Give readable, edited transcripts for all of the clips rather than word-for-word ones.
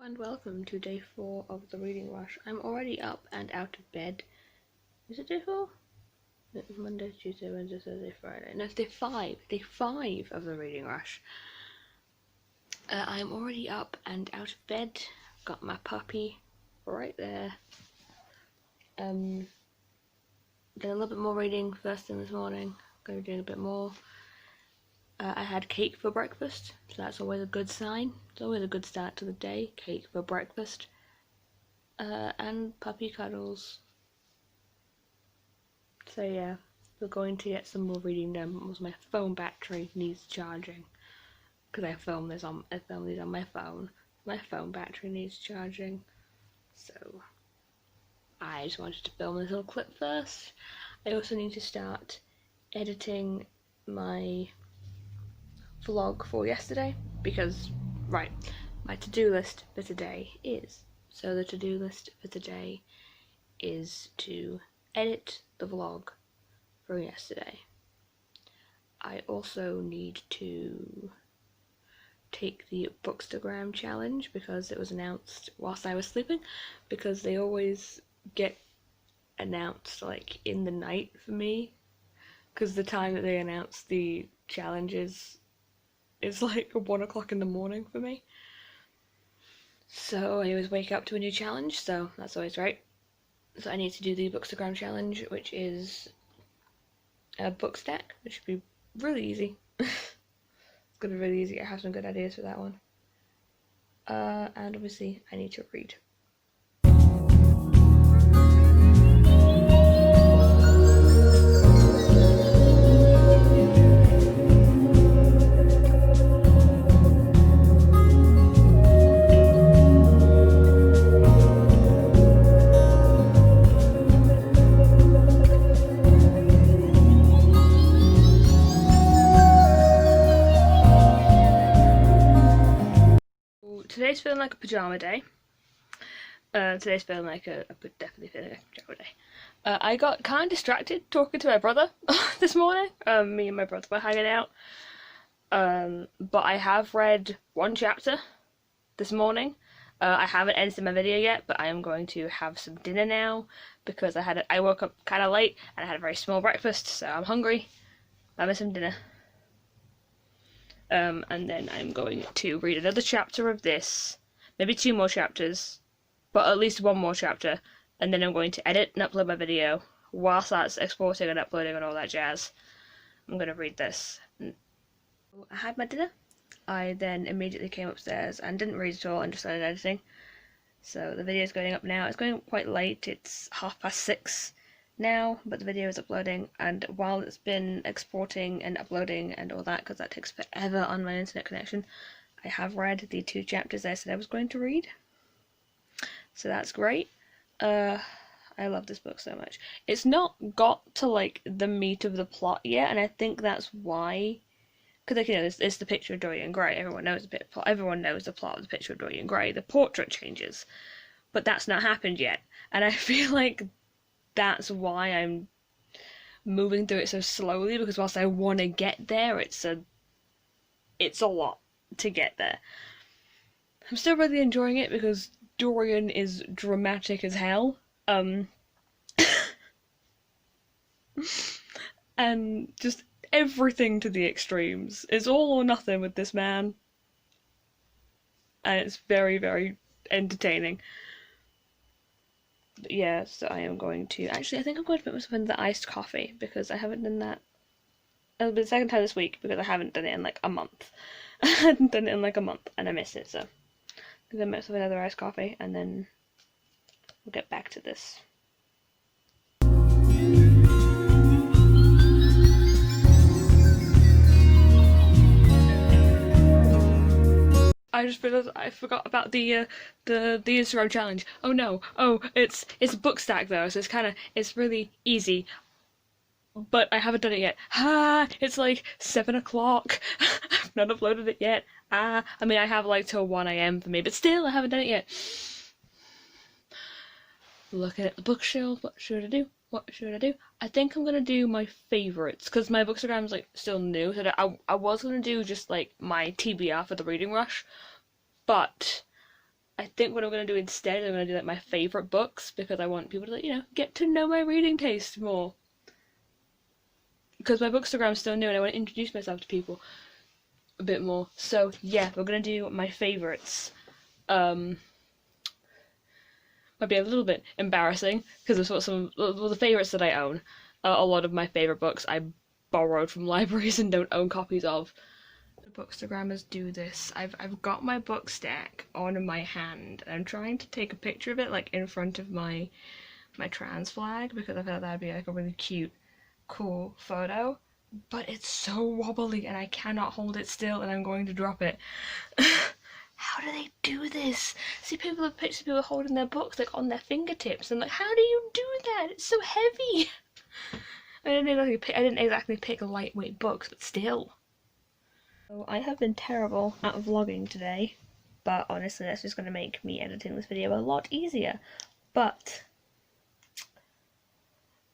And welcome to day 4 of the reading rush. I'm already up and out of bed. Is it day 4? Monday, Tuesday, Wednesday, Thursday, Friday. No, it's day 5. Day 5 of the reading rush. I'm already up and out of bed. Got my puppy right there. Did a little bit more reading first thing this morning. Gonna be doing a bit more. I had cake for breakfast, so that's always a good sign. It's always a good start to the day. Cake for breakfast. And puppy cuddles. So yeah, we're going to get some more reading done because my phone battery needs charging. Because I film these on my phone. My phone battery needs charging. So I just wanted to film this little clip first. I also need to start editing my vlog for yesterday because, right, my to-do list for today is, so the to-do list for today is to edit the vlog for yesterday. I also need to take the Bookstagram challenge because it was announced whilst I was sleeping, because they always get announced like in the night for me, because the time that they announce the challenges is like 1 o'clock in the morning for me. So I always wake up to a new challenge, so that's always right. So I need to do the Bookstagram challenge, which is a book stack, which should be really easy. It's gonna be really easy. I have some good ideas for that one. And obviously I need to read. Today's feeling like a pajama day. Today's feeling like definitely feeling like a pajama day. I got kind of distracted talking to my brother this morning. Me and my brother were hanging out. But I have read 1 chapter this morning. I haven't edited my video yet, but I am going to have some dinner now because I woke up kind of late and I had a very small breakfast, so I'm hungry. I'm having some dinner. And then I'm going to read another chapter of this, maybe 2 more chapters, but at least 1 more chapter, and then I'm going to edit and upload my video. Whilst that's exporting and uploading and all that jazz, I'm going to read this. I had my dinner. I then immediately came upstairs and didn't read at all and just started editing. So the video is going up now. It's going quite late. It's 6:30 now, but the video is uploading, and while it's been exporting and uploading and all that, because that takes forever on my internet connection, I have read the 2 chapters I said I was going to read. So that's great. I love this book so much. It's not got to like the meat of the plot yet, and I think that's why. Because, like, you know, it's the picture of Dorian Gray. Everyone knows Everyone knows the plot of the picture of Dorian Gray. The portrait changes, but that's not happened yet, and I feel like that's why I'm moving through it so slowly. Because whilst I want to get there, it's a lot to get there. I'm still really enjoying it because Dorian is dramatic as hell. And just everything to the extremes. It's all or nothing with this man. And it's very, very entertaining. But yeah, so I am going to... Actually, I think I'm going to put myself in the iced coffee because I haven't done that. It'll be the second time this week because I haven't done it in like a month. I hadn't done it in like a month and I missed it, so I'm going to make myself another iced coffee and then we'll get back to this. I just realized I forgot about the Instagram challenge. Oh no! Oh, it's a book stack though, so it's really easy. But I haven't done it yet. It's like 7 o'clock. I've not uploaded it yet. I mean I have like till 1 AM for me, but still I haven't done it yet. Looking at the bookshelf. What should I do? What should I do? I think I'm gonna do my favourites because my Bookstagram's like still new. So I was gonna do just like my TBR for the reading rush, but I think what I'm going to do instead, I'm going to do like my favourite books, because I want people to, get to know my reading taste more. Because my bookstagram's still new and I want to introduce myself to people a bit more. So yeah, we're going to do my favourites. Might be a little bit embarrassing, because I've got the favourites that I own. A lot of my favourite books I borrowed from libraries and don't own copies of. Bookstagrammers do this. I've got my book stack on my hand, and I'm trying to take a picture of it like in front of my trans flag, because I thought that'd be like a really cute, cool photo. But it's so wobbly and I cannot hold it still, and I'm going to drop it. How do they do this? See, people have pictures of people holding their books like on their fingertips, and like, how do you do that? It's so heavy. I didn't exactly pick lightweight books, but still. So I have been terrible at vlogging today, but honestly that's just going to make me editing this video a lot easier. But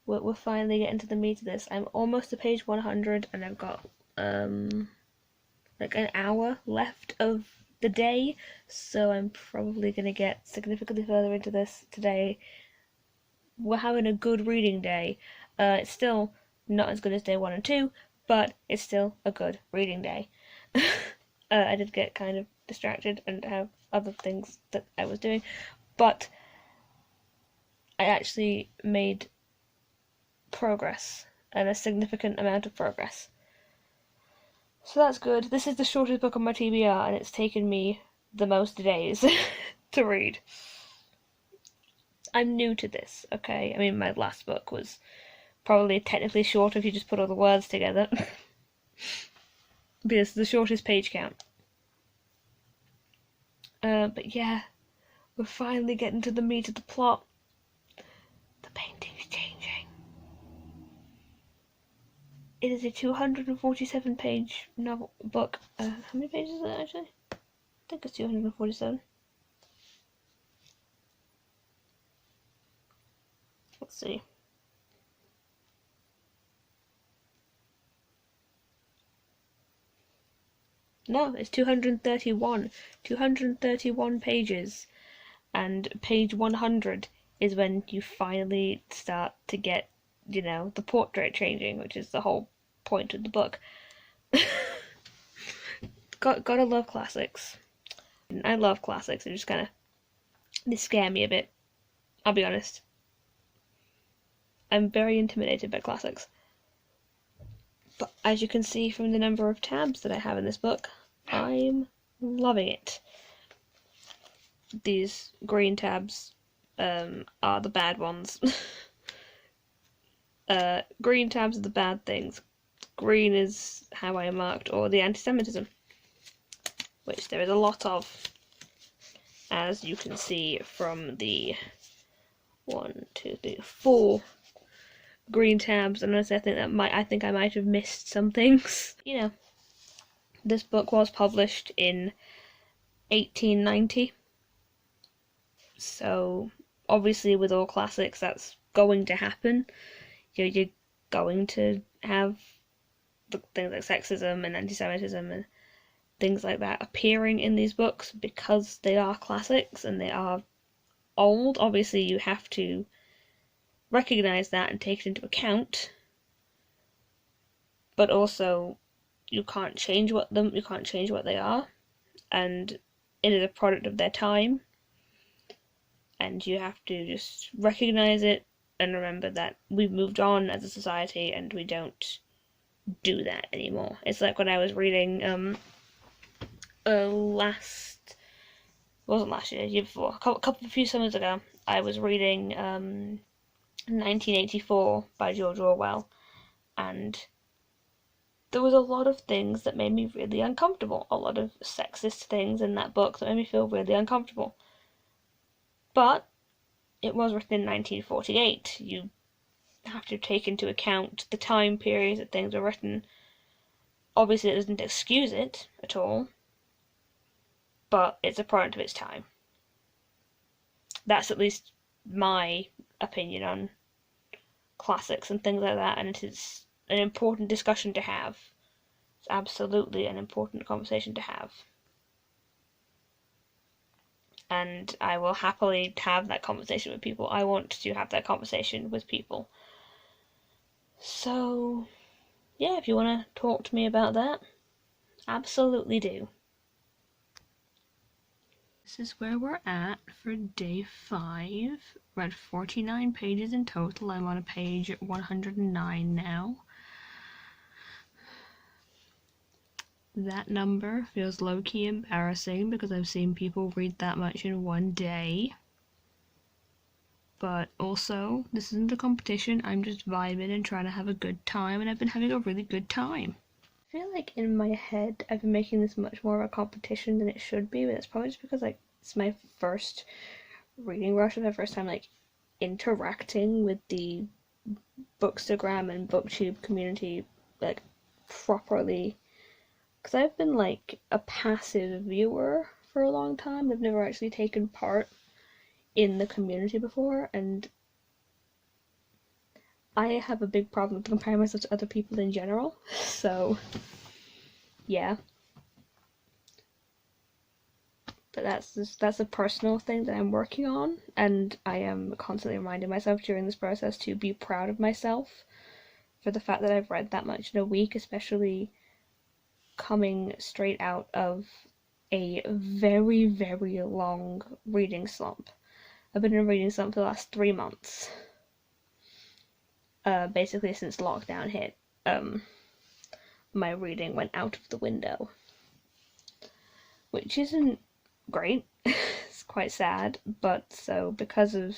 we're finally getting to the meat of this. I'm almost to page 100 and I've got like an hour left of the day, so I'm probably going to get significantly further into this today. We're having a good reading day. It's still not as good as day 1 and 2, but it's still a good reading day. I did get kind of distracted and have other things that I was doing, but I actually made progress, and a significant amount of progress. So that's good. This is the shortest book on my TBR, and it's taken me the most days to read. I'm new to this, okay? I mean, my last book was probably technically short if you just put all the words together. But it's the shortest page count. But yeah, we're finally getting to the meat of the plot. The painting's changing. It is a 247 page novel book. How many pages is it actually? I think it's 247. Let's see. No, it's 231. 231 pages. And page 100 is when you finally start to get, the portrait changing, which is the whole point of the book. Gotta love classics. I love classics. They scare me a bit. I'll be honest. I'm very intimidated by classics. But as you can see from the number of tabs that I have in this book, I'm loving it. These green tabs are the bad ones. Green tabs are the bad things. Green is how I marked all the anti-Semitism, which there is a lot of, as you can see from the 1, 2, 3, 4 green tabs. And honestly, I think I might have missed some things. This book was published in 1890, so obviously with all classics that's going to happen. You're going to have things like sexism and anti-Semitism and things like that appearing in these books, because they are classics and they are old. Obviously you have to recognize that and take it into account, but also you can't change what they are, and it is a product of their time, and you have to just recognize it and remember that we've moved on as a society and we don't do that anymore. It's like when I was reading year before, a few summers ago, I was reading 1984 by George Orwell, and there was a lot of things that made me really uncomfortable. A lot of sexist things in that book that made me feel really uncomfortable. But it was written in 1948. You have to take into account the time period that things were written. Obviously, it doesn't excuse it at all, but it's a product of its time. That's at least my opinion on classics and things like that, and it is an important discussion to have. It's absolutely an important conversation to have. and I will happily have that conversation with people. I want to have that conversation with people. So, yeah, if you want to talk to me about that, absolutely do. This is where we're at for day 5. Read 49 pages in total. I'm on page 109 now. That number feels low-key embarrassing because I've seen people read that much in one day. But also, this isn't a competition, I'm just vibing and trying to have a good time, and I've been having a really good time. I feel like in my head I've been making this much more of a competition than it should be, but it's probably just because like it's my first reading rush, it's my first time like interacting with the Bookstagram and Booktube community like properly. Because I've been like a passive viewer for a long time. I've never actually taken part in the community before, and I have a big problem with comparing myself to other people in general. So, yeah. But that's a personal thing that I'm working on, and I am constantly reminding myself during this process to be proud of myself for the fact that I've read that much in a week, especially coming straight out of a very, very long reading slump. I've been in a reading slump for the last 3 months. Basically since lockdown hit, my reading went out of the window. Which isn't great. It's quite sad, but so because of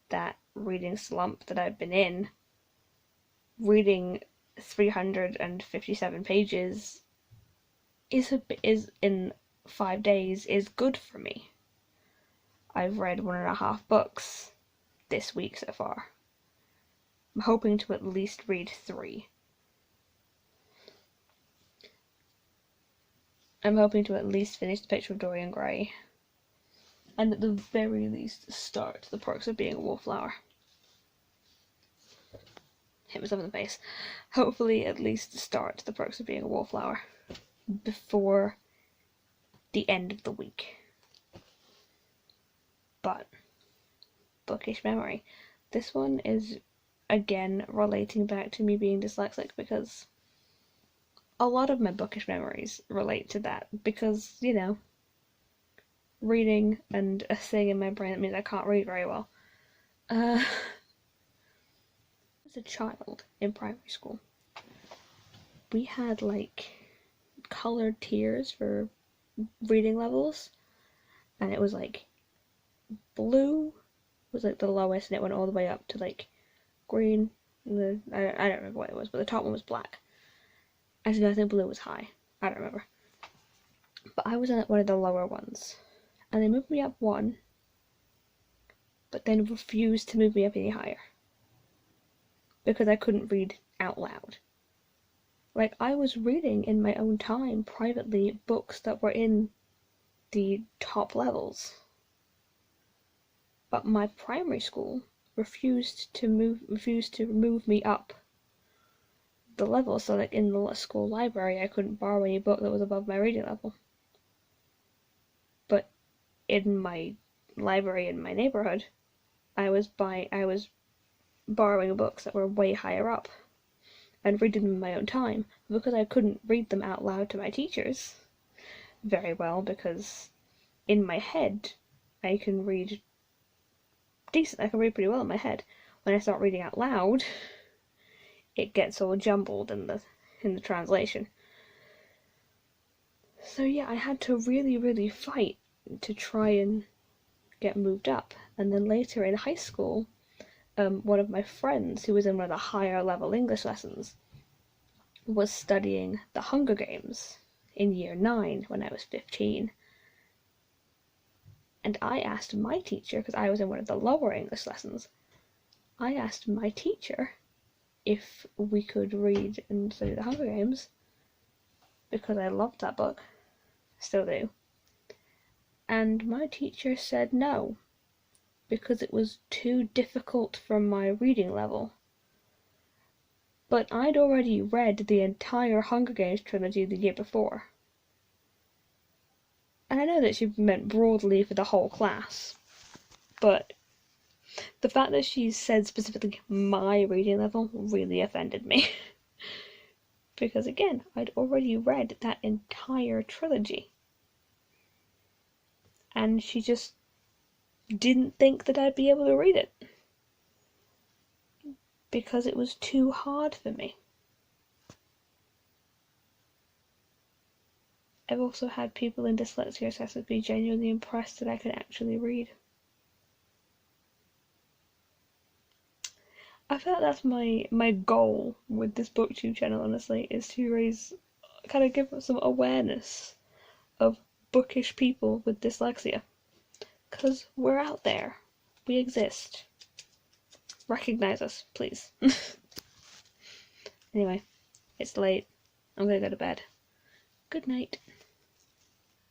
that reading slump that I've been in, reading 357 pages is in 5 days is good for me. I've read 1.5 books this week so far. I'm hoping to at least read 3. I'm hoping to at least finish The Picture of Dorian Gray, and at the very least start The Perks of Being a Wallflower. Hit myself in the face. Hopefully at least start The Perks of Being a Wallflower before the end of the week. But, bookish memory. This one is, again, relating back to me being dyslexic, because a lot of my bookish memories relate to that, because, you know, reading and a thing in my brain that means I can't read very well. As a child in primary school, we had, like, colored tiers for reading levels, and it was, like, blue was, like, the lowest, and it went all the way up to, like, green, and I don't remember what it was, but the top one was black. Actually, no, I think blue was high. I don't remember. But I was in one of the lower ones. And they moved me up 1, but then refused to move me up any higher. Because I couldn't read out loud. Like, I was reading in my own time, privately, books that were in the top levels. But my primary school refused to move me up the level, so like in the school library I couldn't borrow any book that was above my reading level. But in my library in my neighborhood, I was borrowing books that were way higher up and reading them in my own time, because I couldn't read them out loud to my teachers very well, because in my head I can read decent. I can read pretty well in my head. When I start reading out loud, it gets all jumbled in the translation. So yeah, I had to really, really fight to try and get moved up. And then later in high school, one of my friends, who was in one of the higher level English lessons, was studying The Hunger Games in year 9 when I was 15. And I asked my teacher, because I was in one of the lower English lessons, I asked my teacher if we could read and study The Hunger Games, because I loved that book, still do. And my teacher said no, because it was too difficult for my reading level. But I'd already read the entire Hunger Games trilogy the year before. And I know that she meant broadly for the whole class, but the fact that she said specifically my reading level really offended me. Because again, I'd already read that entire trilogy. And she just didn't think that I'd be able to read it. Because it was too hard for me. I've also had people in dyslexia assessments be genuinely impressed that I can actually read. I feel like that's my goal with this booktube channel, honestly, is to kind of give some awareness of bookish people with dyslexia. Because we're out there. We exist. Recognize us, please. Anyway, it's late. I'm gonna go to bed. Good night.